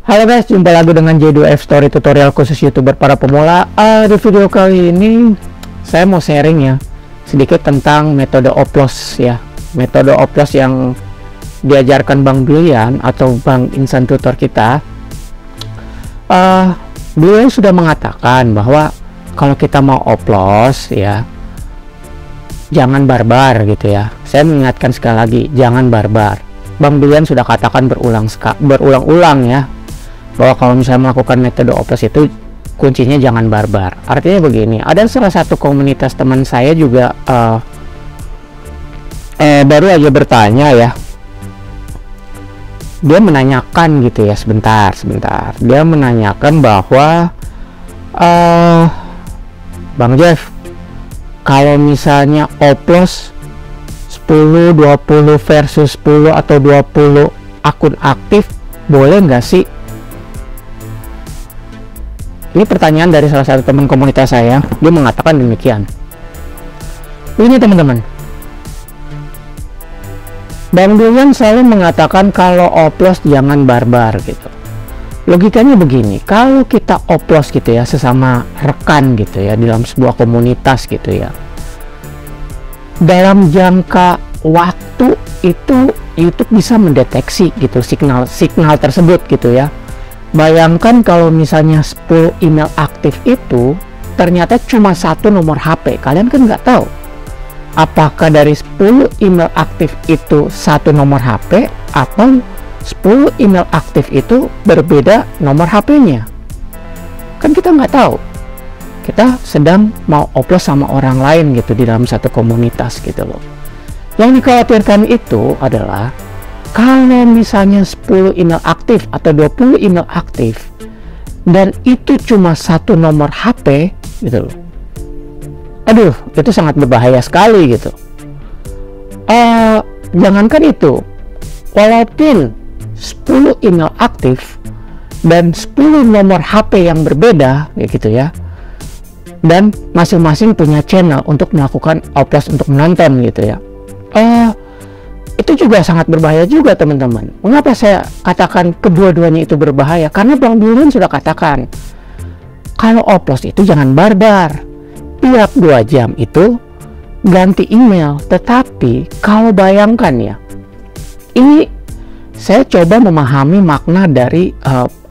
Halo guys, jumpa lagi dengan J2F Story tutorial khusus YouTuber para pemula. Di video kali ini saya mau sharing ya sedikit tentang metode oplos ya. Metode oplos yang diajarkan Bang Bilian atau Bang Insan Tutor kita. Beliau sudah mengatakan bahwa kalau kita mau oplos ya, jangan barbar gitu ya. Saya mengingatkan sekali lagi, jangan barbar. Bang Bilian sudah katakan berulang-ulang ya, bahwa kalau misalnya melakukan metode oplos itu kuncinya jangan barbar. Artinya begini, ada salah satu komunitas teman saya juga baru aja bertanya ya, dia menanyakan gitu ya, sebentar dia menanyakan bahwa Bang Jeff, kalau misalnya oplos 10, 20 versus 10 atau 20 akun aktif, boleh nggak sih? Ini pertanyaan dari salah satu teman komunitas saya. Dia mengatakan demikian. Ini teman-teman, Bang Bilian selalu mengatakan kalau oplos jangan barbar gitu. Logikanya begini, kalau kita oplos gitu ya sesama rekan gitu ya dalam sebuah komunitas gitu ya, dalam jangka waktu itu YouTube bisa mendeteksi gitu signal tersebut gitu ya. Bayangkan kalau misalnya 10 email aktif itu ternyata cuma satu nomor HP, kalian kan nggak tahu apakah dari 10 email aktif itu satu nomor HP atau 10 email aktif itu berbeda nomor HP-nya. Kan kita nggak tahu, kita sedang mau oplos sama orang lain gitu di dalam satu komunitas gitu loh. Yang dikhawatirkan itu adalah kalau misalnya 10 email aktif atau 20 email aktif dan itu cuma satu nomor HP gitu loh. Aduh, itu sangat berbahaya sekali gitu. Jangankan itu, walaupun 10 email aktif dan 10 nomor HP yang berbeda ya gitu ya, dan masing-masing punya channel untuk melakukan oplos untuk menonton gitu ya, itu juga sangat berbahaya juga teman-teman. Mengapa saya katakan kedua-duanya itu berbahaya? Karena Bang Bilian sudah katakan kalau oplos itu jangan barbar, tiap 2 jam itu ganti email. Tetapi kalau bayangkan ya, ini saya coba memahami makna dari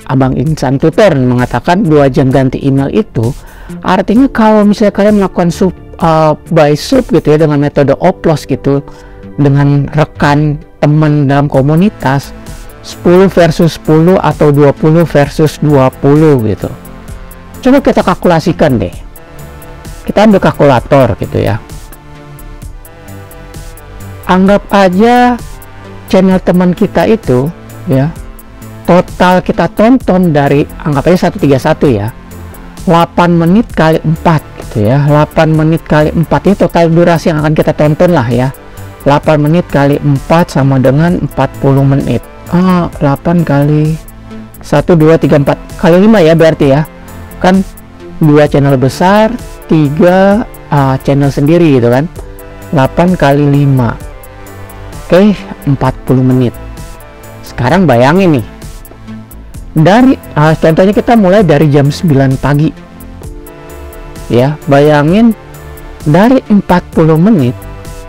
Abang Insan Tutor mengatakan 2 jam ganti email itu artinya kalau misalnya kalian melakukan by sub gitu ya dengan metode oplos gitu dengan rekan teman dalam komunitas, 10 versus 10 atau 20 versus 20 gitu. Coba kita kalkulasikan deh, kita ambil kalkulator gitu ya, anggap aja channel teman kita itu ya, total kita tonton dari anggap aja 131 ya, 8 menit kali 4 gitu ya, 8 menit kali 4 ini total durasi yang akan kita tonton lah ya. 8 menit kali 4 sama dengan 40 menit. 8 kali 1, 2, 3, 4 kali 5 ya berarti ya, kan 2 channel besar, 3 channel sendiri gitu kan, 8 kali 5, oke, 40 menit. Sekarang bayangin nih, dari contohnya kita mulai dari jam 9 pagi ya, bayangin dari 40 menit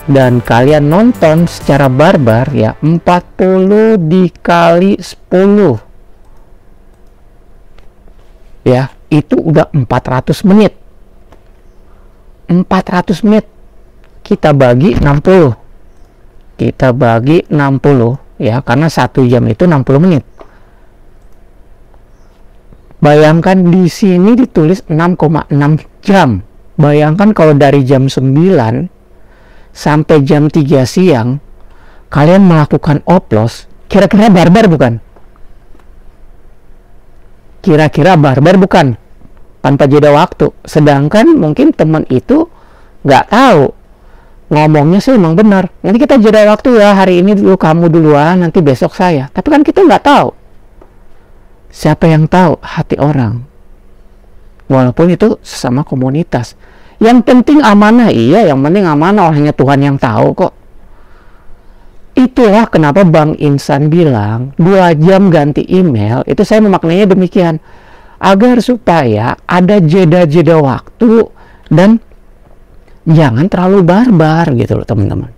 dan kalian nonton secara barbar ya, 40 dikali 10 ya, itu udah 400 menit. 400 menit kita bagi 60, kita bagi 60 ya, karena 1 jam itu 60 menit. Bayangkan di sini ditulis 6,6 jam. Bayangkan kalau dari jam 9 sampai jam 3 siang kalian melakukan oplos, kira-kira barbar bukan? Kira-kira barbar bukan? Tanpa jeda waktu. Sedangkan mungkin teman itu nggak tahu, ngomongnya sih emang benar, nanti kita jeda waktu ya, hari ini dulu kamu duluan, nanti besok saya. Tapi kan kita nggak tahu, siapa yang tahu hati orang, walaupun itu sesama komunitas. Yang penting amanah, iya, yang penting amanah, hanya Tuhan yang tahu kok. Itulah kenapa Bang Insan bilang 2 jam ganti email, itu saya memaknainya demikian, agar supaya ada jeda-jeda waktu dan jangan terlalu barbar gitu loh teman-teman.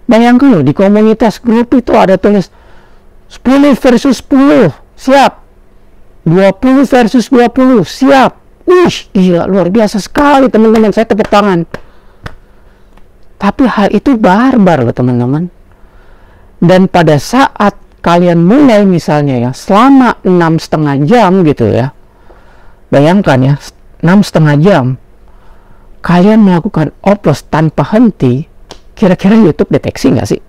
Bayangkan loh, di komunitas grup itu ada tulis 10 versus 10 siap, 20 versus 20 siap. Wih, gila, luar biasa sekali teman-teman, saya tepuk tangan. Tapi hal itu barbar loh teman-teman. Dan pada saat kalian mulai misalnya ya, selama 6,5 jam gitu ya, bayangkan ya, 6,5 jam kalian melakukan oplos tanpa henti, kira-kira YouTube deteksi nggak sih?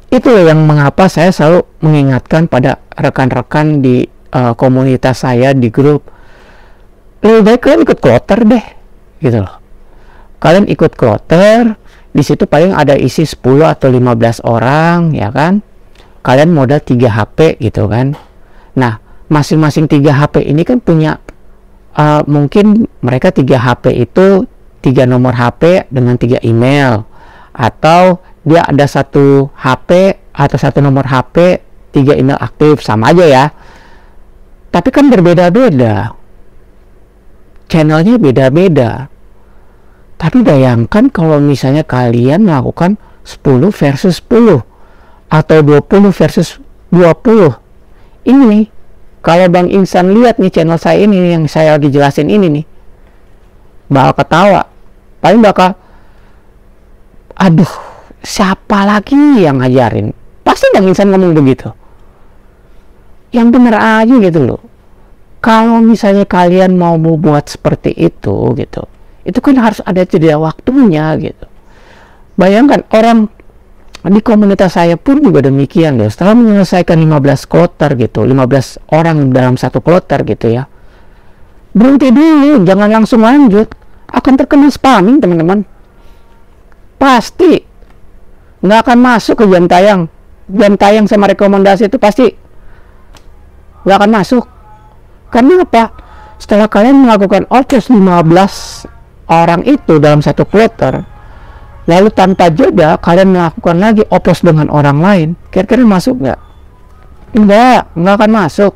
Itu yang mengapa saya selalu mengingatkan pada rekan-rekan di komunitas saya di grup, lebih baik kalian ikut kloter deh gitu loh. Kalian ikut kloter, di situ paling ada isi 10 atau 15 orang ya kan, kalian modal 3 HP gitu kan. Nah, masing-masing 3 HP ini kan punya mungkin mereka 3 HP itu 3 nomor HP dengan 3 email, atau dia ada 1 HP atau 1 nomor HP 3 email aktif, sama aja ya. Tapi kan berbeda-beda, channelnya beda-beda. Tapi bayangkan kalau misalnya kalian melakukan 10 versus 10 atau 20 versus 20. Ini kalau Bang Insan lihat nih channel saya ini yang saya lagi jelasin ini nih, bakal ketawa. Paling bakal, aduh, siapa lagi yang ngajarin? Pasti Bang Insan ngomong begitu. Yang bener aja gitu loh. Kalau misalnya kalian mau buat seperti itu gitu, itu kan harus ada jeda waktunya gitu. Bayangkan orang di komunitas saya pun juga demikian loh. Setelah menyelesaikan 15 kloter gitu, 15 orang dalam 1 kloter gitu ya, berhenti dulu, jangan langsung lanjut, akan terkena spamming teman-teman. Pasti nggak akan masuk ke jam tayang sama rekomendasi itu, pasti nggak akan masuk. Karena apa? Setelah kalian melakukan oplos 15 orang itu dalam 1 kloter, lalu tanpa jeda kalian melakukan lagi oplos dengan orang lain, kira-kira masuk nggak? Nggak akan masuk.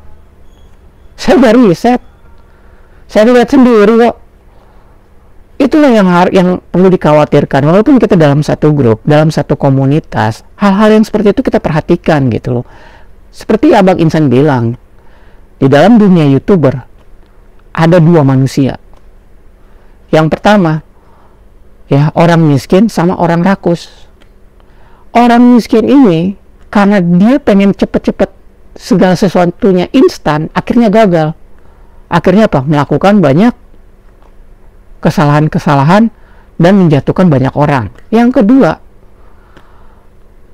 Saya baru riset, saya lihat sendiri kok. Itulah yang perlu dikhawatirkan. Walaupun kita dalam 1 grup, dalam 1 komunitas, hal-hal yang seperti itu kita perhatikan gitu loh. Seperti Abang Insan bilang, di dalam dunia YouTuber ada 2 manusia. Yang pertama ya, orang miskin sama orang rakus. Orang miskin ini karena dia pengen cepet-cepet segala sesuatunya instan, akhirnya gagal. Akhirnya apa? Melakukan banyak kesalahan-kesalahan dan menjatuhkan banyak orang. Yang kedua,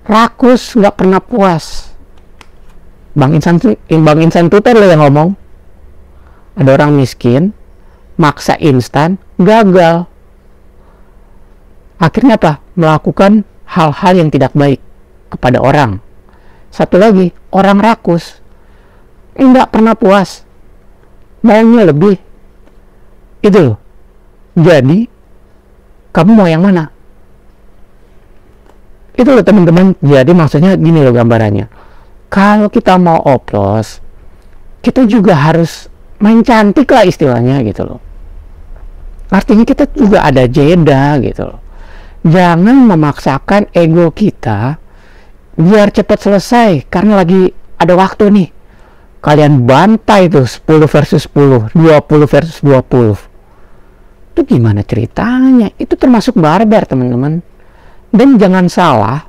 rakus, nggak pernah puas. Bang Insan Tutor loh yang ngomong, ada orang miskin maksa instan, gagal. Akhirnya apa? Melakukan hal-hal yang tidak baik kepada orang. Satu lagi, orang rakus, nggak pernah puas, maunya lebih. Itu loh. Jadi kamu mau yang mana? Itu loh teman-teman. Jadi maksudnya gini loh gambarannya, kalau kita mau oplos, kita juga harus main cantik lah istilahnya gitu loh. Artinya kita juga ada jeda gitu loh. Jangan memaksakan ego kita biar cepat selesai karena lagi ada waktu nih. Kalian bantai tuh 10 versus 10, 20 versus 20. Itu gimana ceritanya? Itu termasuk barbar teman-teman. Dan jangan salah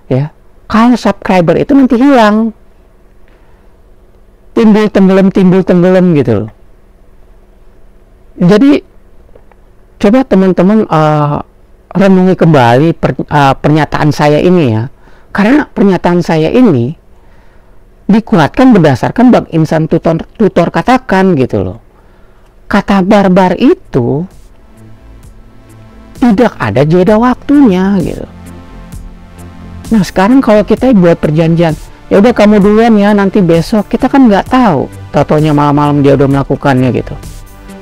ya, kalau subscriber itu nanti hilang, timbul tenggelam gitu loh. Jadi coba teman-teman renungi kembali pernyataan saya ini ya, karena pernyataan saya ini dikuatkan berdasarkan Bang Insan Tutor katakan gitu loh. Kata barbar itu tidak ada jeda waktunya gitu. Nah sekarang kalau kita buat perjanjian, ya udah kamu duluan ya, nanti besok, kita kan nggak tahu, tau-taunya malam-malam dia udah melakukannya gitu.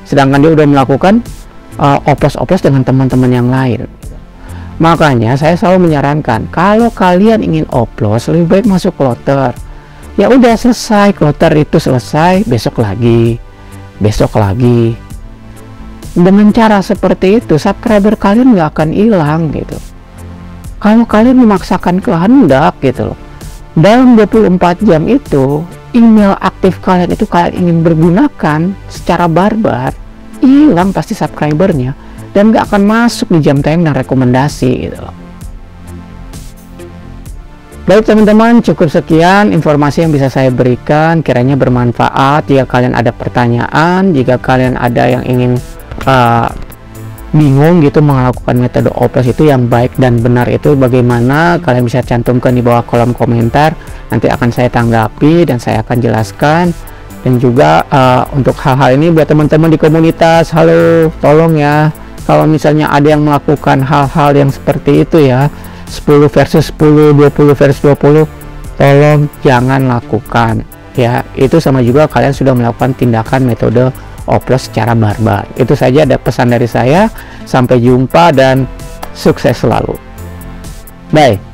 Sedangkan dia udah melakukan oplos-oplos dengan teman-teman yang lain. Makanya saya selalu menyarankan kalau kalian ingin oplos lebih baik masuk kloter. Ya udah selesai, kloter itu selesai, besok lagi. Dengan cara seperti itu subscriber kalian nggak akan hilang gitu. Kalau kalian memaksakan kehendak gitu loh, dalam 24 jam itu email aktif kalian itu kalian ingin bergunakan secara barbar, hilang pasti subscribernya dan nggak akan masuk di jam tayang dan rekomendasi gitu loh. Baik teman-teman, cukup sekian informasi yang bisa saya berikan, kiranya bermanfaat. Jika kalian ada pertanyaan, jika kalian ada yang ingin bingung gitu melakukan metode oplos itu yang baik dan benar itu bagaimana, kalian bisa cantumkan di bawah kolom komentar, nanti akan saya tanggapi dan saya akan jelaskan. Dan juga untuk hal-hal ini buat teman-teman di komunitas, halo, tolong ya kalau misalnya ada yang melakukan hal-hal yang seperti itu ya, 10 versus 10, 20 versus 20, tolong jangan lakukan ya. Itu sama juga kalian sudah melakukan tindakan metode oplos secara barbar. Itu saja ada pesan dari saya. Sampai jumpa dan sukses selalu. Bye.